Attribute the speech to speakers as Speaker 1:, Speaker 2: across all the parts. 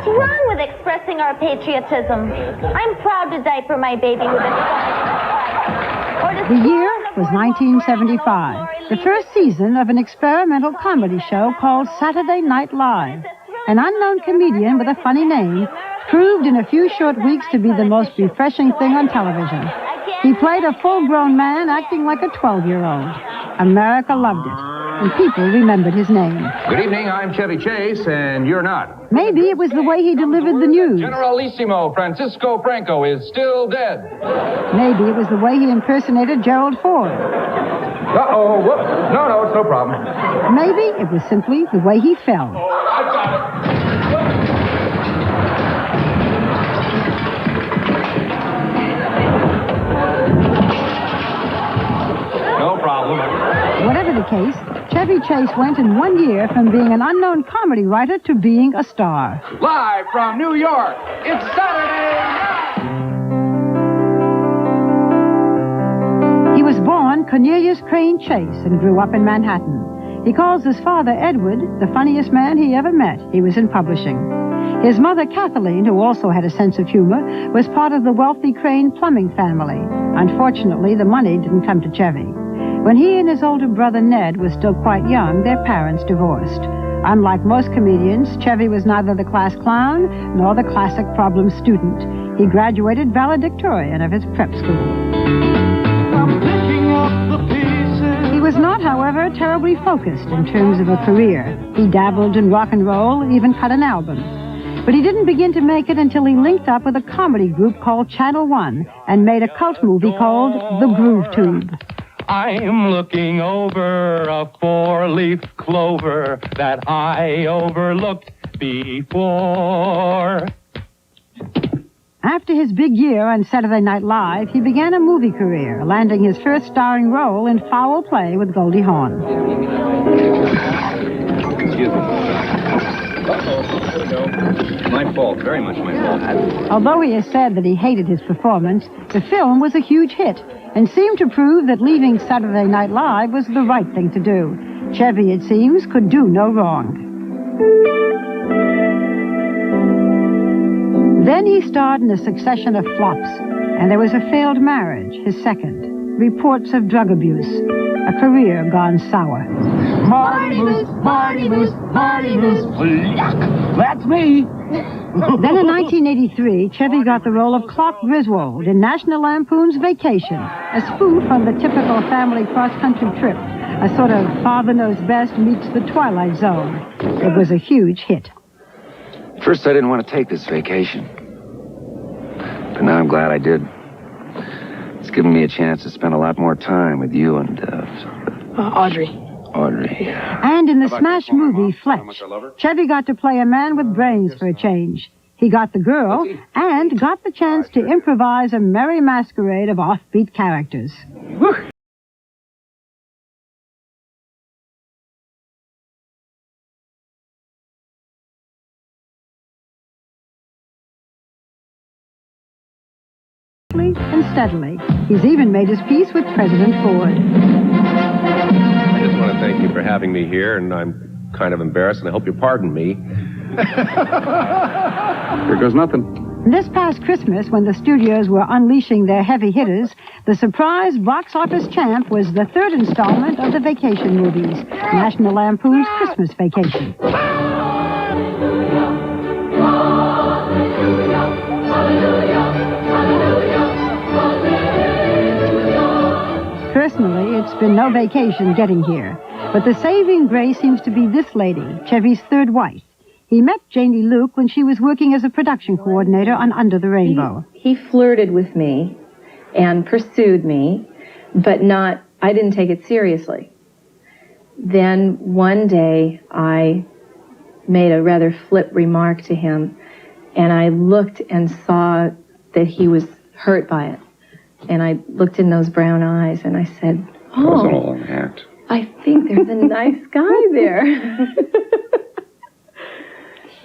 Speaker 1: What's wrong with expressing our patriotism? I'm proud to diaper my baby with a
Speaker 2: The year was 1975, the first season of an experimental comedy show called Saturday Night Live. An unknown comedian with a funny name proved in a few short weeks to be the most refreshing thing on television. He played a full-grown man acting like a 12-year-old. America loved it, and people remembered his name.
Speaker 3: Good evening, I'm Chevy Chase, and you're not.
Speaker 2: Maybe it was the way he delivered the news.
Speaker 3: Generalissimo Francisco Franco is still dead.
Speaker 2: Maybe it was the way he impersonated Gerald Ford.
Speaker 3: Uh-oh, whoops. No, it's no problem.
Speaker 2: Maybe it was simply the way he fell.
Speaker 3: I've got it. No problem.
Speaker 2: Whatever the case, Chevy Chase went in 1 year from being an unknown comedy writer to being a star.
Speaker 3: Live from New York, it's Saturday Night!
Speaker 2: He was born Cornelius Crane Chase and grew up in Manhattan. He calls his father, Edward, the funniest man he ever met. He was in publishing. His mother, Kathleen, who also had a sense of humor, was part of the wealthy Crane plumbing family. Unfortunately, the money didn't come to Chevy. When he and his older brother, Ned, were still quite young, their parents divorced. Unlike most comedians, Chevy was neither the class clown nor the classic problem student. He graduated valedictorian of his prep school. He was not, however, terribly focused in terms of a career. He dabbled in rock and roll, even cut an album. But he didn't begin to make it until he linked up with a comedy group called Channel One and made a cult movie called The Groove Tube.
Speaker 4: I'm looking over a four-leaf clover that I overlooked before.
Speaker 2: After his big year on Saturday Night Live, he began a movie career, landing his first starring role in Foul Play with Goldie Hawn.
Speaker 3: Excuse me. My fault, very much my fault.
Speaker 2: Although he has said that he hated his performance, the film was a huge hit and seemed to prove that leaving Saturday Night Live was the right thing to do. Chevy, it seems, could do no wrong. Then he starred in a succession of flops, and there was a failed marriage, his second, reports of drug abuse, a career gone sour.
Speaker 4: Marty Moose, Marty Moose, Marty Moose, that's me.
Speaker 2: Then in 1983, Chevy got the role of Clark Griswold in National Lampoon's Vacation, a spoof on the typical family cross-country trip, a sort of Father Knows Best meets The Twilight Zone. It was a huge hit.
Speaker 5: First, I didn't want to take this vacation. But now I'm glad I did. It's given me a chance to spend a lot more time with you and,
Speaker 6: Audrey.
Speaker 5: Audrey.
Speaker 2: And in the smash movie Fletch, Chevy got to play a man with brains for a change. He got the girl and got the chance to improvise a merry masquerade of offbeat characters. And steadily. He's even made his peace with President Ford.
Speaker 7: I just want to thank you for having me here, and I'm kind of embarrassed, and I hope you pardon me.
Speaker 3: Here goes nothing.
Speaker 2: This past Christmas, when the studios were unleashing their heavy hitters, the surprise box office champ was the third installment of the vacation movies, National Lampoon's Christmas Vacation. Personally, it's been no vacation getting here. But the saving grace seems to be this lady, Chevy's third wife. He met Janie Luke when she was working as a production coordinator on Under the Rainbow.
Speaker 6: He flirted with me and pursued me, but I didn't take it seriously. Then one day I made a rather flip remark to him, and I looked and saw that he was hurt by it. And I looked in those brown eyes and I said,
Speaker 5: Oh, that.
Speaker 6: I think there's a nice guy there.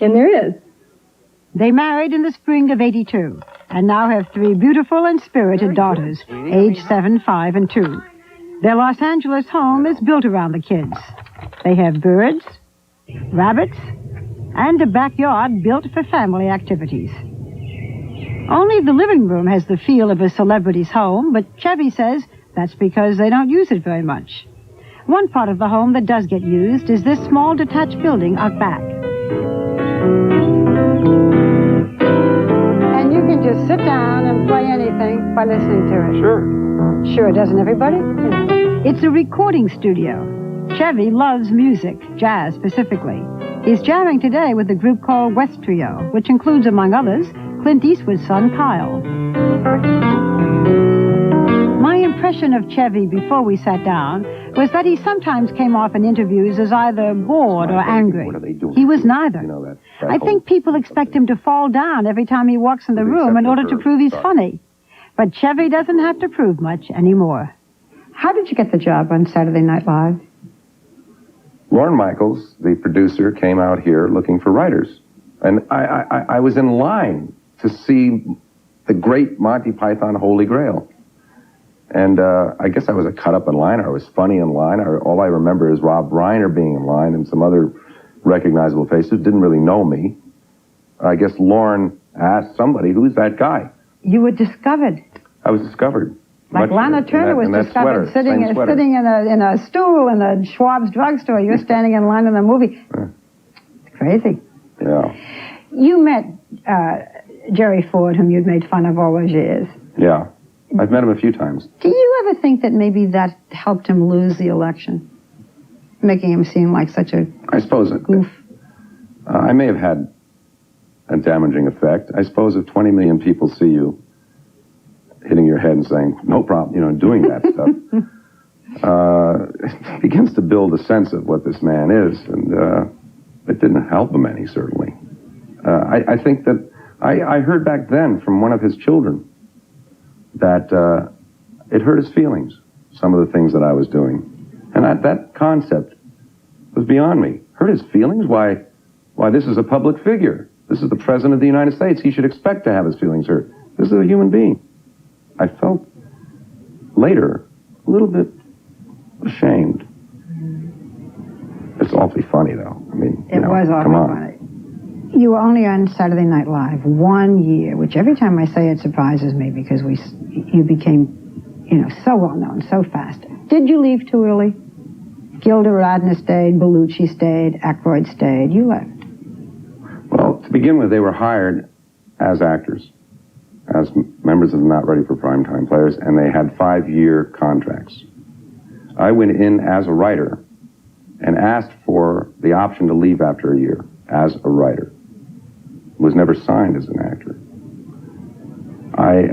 Speaker 6: And there is.
Speaker 2: They married in the spring of '82 and now have 3 beautiful and spirited daughters, aged 7, 5, and 2. Their Los Angeles home is built around the kids. They have birds, rabbits, and a backyard built for family activities. Only the living room has the feel of a celebrity's home, but Chevy says that's because they don't use it very much. One part of the home that does get used is this small detached building out back. And you can just sit down and play anything by listening to it.
Speaker 5: Sure.
Speaker 2: Sure, doesn't everybody? It's a recording studio. Chevy loves music, jazz specifically. He's jamming today with a group called West Trio, which includes, among others, Clint Eastwood's son, Kyle. My impression of Chevy before we sat down was that he sometimes came off in interviews as either bored or angry.
Speaker 5: What are they doing?
Speaker 2: He was neither.
Speaker 5: You know, that
Speaker 2: I think people expect him to fall down every time he walks in the room in order to prove he's funny. But Chevy doesn't have to prove much anymore. How did you get the job on Saturday Night Live?
Speaker 8: Lorne Michaels, the producer, came out here looking for writers. And I was in line to see the great Monty Python Holy Grail. And I guess I was a cut-up in line, or I was funny in line. All I remember is Rob Reiner being in line and some other recognizable faces. Didn't really know me. I guess Lorne asked somebody, who's that guy?
Speaker 2: You were discovered.
Speaker 8: I was discovered.
Speaker 2: Like Lana Turner was discovered sitting in a stool in a Schwab's drugstore. You're standing in line in the movie. It's crazy.
Speaker 8: Yeah.
Speaker 2: You met Jerry Ford, whom you'd made fun of all those years.
Speaker 8: Yeah. I've met him a few times.
Speaker 2: Do you ever think that maybe that helped him lose the election? Making him seem like such a
Speaker 8: I suppose
Speaker 2: goof?
Speaker 8: I may have had a damaging effect. I suppose if 20 million people see you hitting your head and saying, no problem, doing that stuff, it begins to build a sense of what this man is, and it didn't help him any, certainly. I think that I heard back then from one of his children that it hurt his feelings, some of the things that I was doing. And that concept was beyond me. Hurt his feelings? Why, this is a public figure. This is the President of the United States. He should expect to have his feelings hurt. This is a human being. I felt later a little bit ashamed. It's awfully funny, though. I mean,
Speaker 2: it was awfully funny. You were only on Saturday Night Live 1 year, which every time I say it surprises me because you became, so well known so fast. Did you leave too early? Gilda Radner stayed, Bellucci stayed, Aykroyd stayed. You left.
Speaker 8: Well, to begin with, they were hired as actors, as members of the Not Ready for Primetime Players, and they had 5-year contracts. I went in as a writer and asked for the option to leave after a year as a writer. Was never signed as an actor.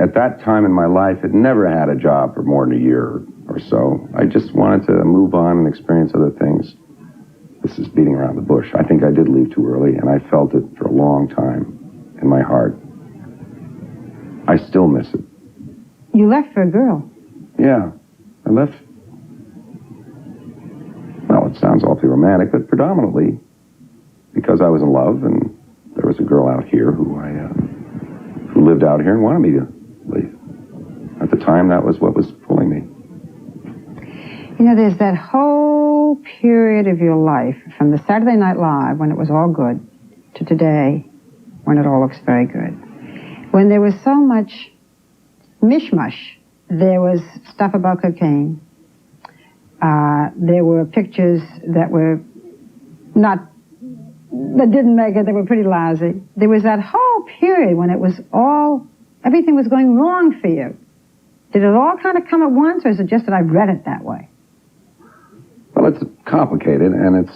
Speaker 8: At that time in my life, had never had a job for more than a year or so. I just wanted to move on and experience other things. This is beating around the bush. I think I did leave too early, and I felt it for a long time in my heart. I still miss it.
Speaker 2: You left for a girl.
Speaker 8: Yeah, I left. Well, it sounds awfully romantic, but predominantly because I was in love, and there was a girl out here who lived out here and wanted me to leave. At the time, that was what was pulling me.
Speaker 2: There's that whole period of your life, from the Saturday Night Live, when it was all good, to today, when it all looks very good. When there was so much mishmash. There was stuff about cocaine. There were pictures that didn't make it, they were pretty lousy. There was that whole period when it was everything was going wrong for you. Did it all kind of come at once, or is it just that I've read it that way?
Speaker 8: Well, it's complicated, and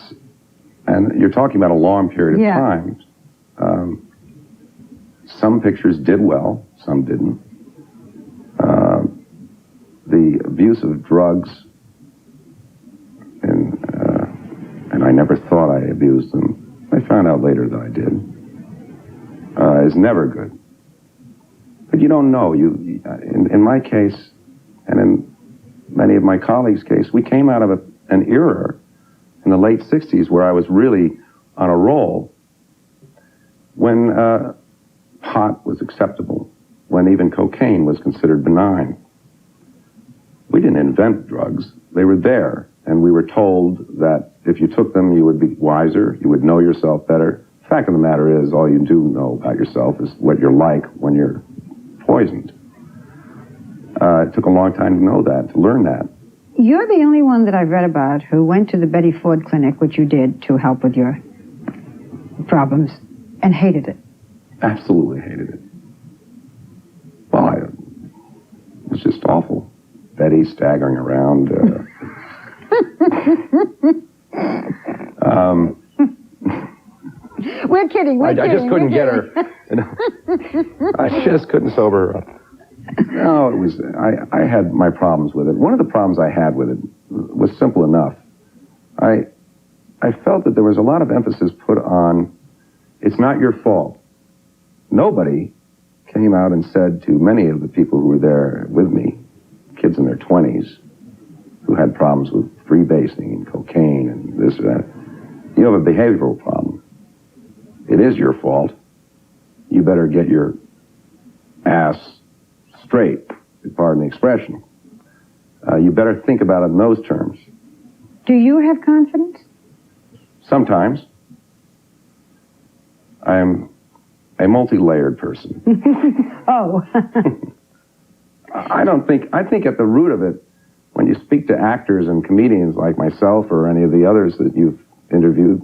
Speaker 8: you're talking about a long period of time. Some pictures did well, some didn't. The abuse of drugs, and I never thought I abused them. I found out later that I did. Is never good. But you don't know. In my case, and in many of my colleagues' case, we came out of an era in the late 60s where I was really on a roll, when pot was acceptable, when even cocaine was considered benign. We didn't invent drugs. They were there, and we were told that if you took them, you would be wiser, you would know yourself better, The fact of the matter is, all you do know about yourself is what you're like when you're poisoned. It took a long time to know that, to learn that.
Speaker 2: You're the only one that I've read about who went to the Betty Ford Clinic, which you did to help with your problems, and hated it.
Speaker 8: Absolutely hated it. Well, it was just awful. Betty staggering around.
Speaker 2: We're kidding.
Speaker 8: I just couldn't get her. I just couldn't sober her up. No, it was. I had my problems with it. One of the problems I had with it was simple enough. I felt that there was a lot of emphasis put on, it's not your fault. Nobody came out and said to many of the people who were there with me, kids in their 20s, who had problems with freebasing and cocaine and this or that, you have a behavioral problem. It is your fault. You better get your ass straight, pardon the expression. You better think about it in those terms.
Speaker 2: Do you have confidence?
Speaker 8: Sometimes. I'm a multi-layered person.
Speaker 2: Oh.
Speaker 8: I think at the root of it, when you speak to actors and comedians like myself or any of the others that you've interviewed,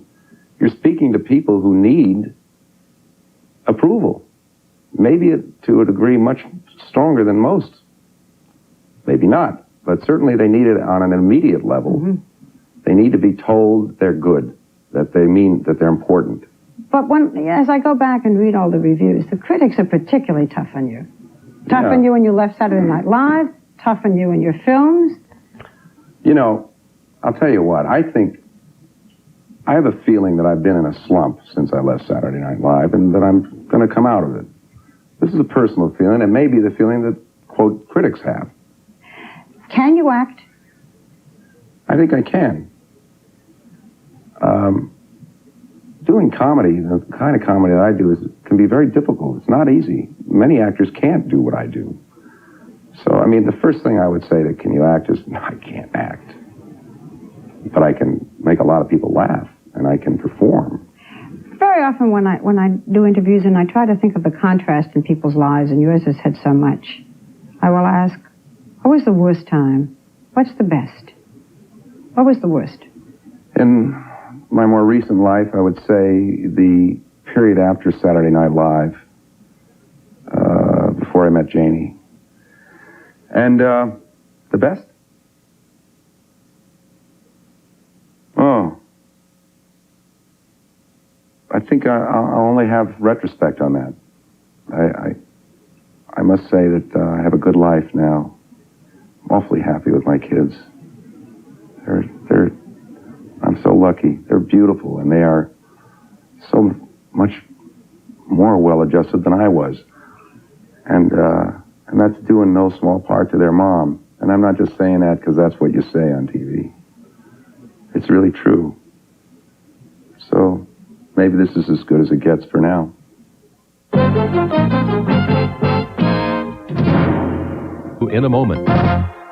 Speaker 8: you're speaking to people who need approval. Maybe to a degree much stronger than most. Maybe not, but certainly they need it on an immediate level. Mm-hmm. They need to be told they're good, that they mean that they're important.
Speaker 2: But as I go back and read all the reviews, the critics are particularly tough on you. Tough on you when you left Saturday Night Live, tough on you in your films.
Speaker 8: You know, I'll tell you what, I think I have a feeling that I've been in a slump since I left Saturday Night Live and that I'm going to come out of it. This is a personal feeling. It may be the feeling that, quote, critics have.
Speaker 2: Can you act?
Speaker 8: I think I can. Doing comedy, the kind of comedy that I do, can be very difficult. It's not easy. Many actors can't do what I do. So, I mean, the first thing I would say to can you act is, no, I can't act. But I can make a lot of people laugh, and I can perform.
Speaker 2: Very often when I do interviews and I try to think of the contrast in people's lives, and yours has had so much, I will ask, what was the worst time? What's the best? What was the worst?
Speaker 8: In my more recent life, I would say the period after Saturday Night Live, before I met Janie. And the best? Oh. I think I'll only have retrospect on that. I must say that I have a good life now. I'm awfully happy with my kids. I'm so lucky. They're beautiful, and they are so much more well-adjusted than I was. And that's due in no small part to their mom. And I'm not just saying that because that's what you say on TV. It's really true. So maybe this is as good as it gets for now.
Speaker 7: In a moment.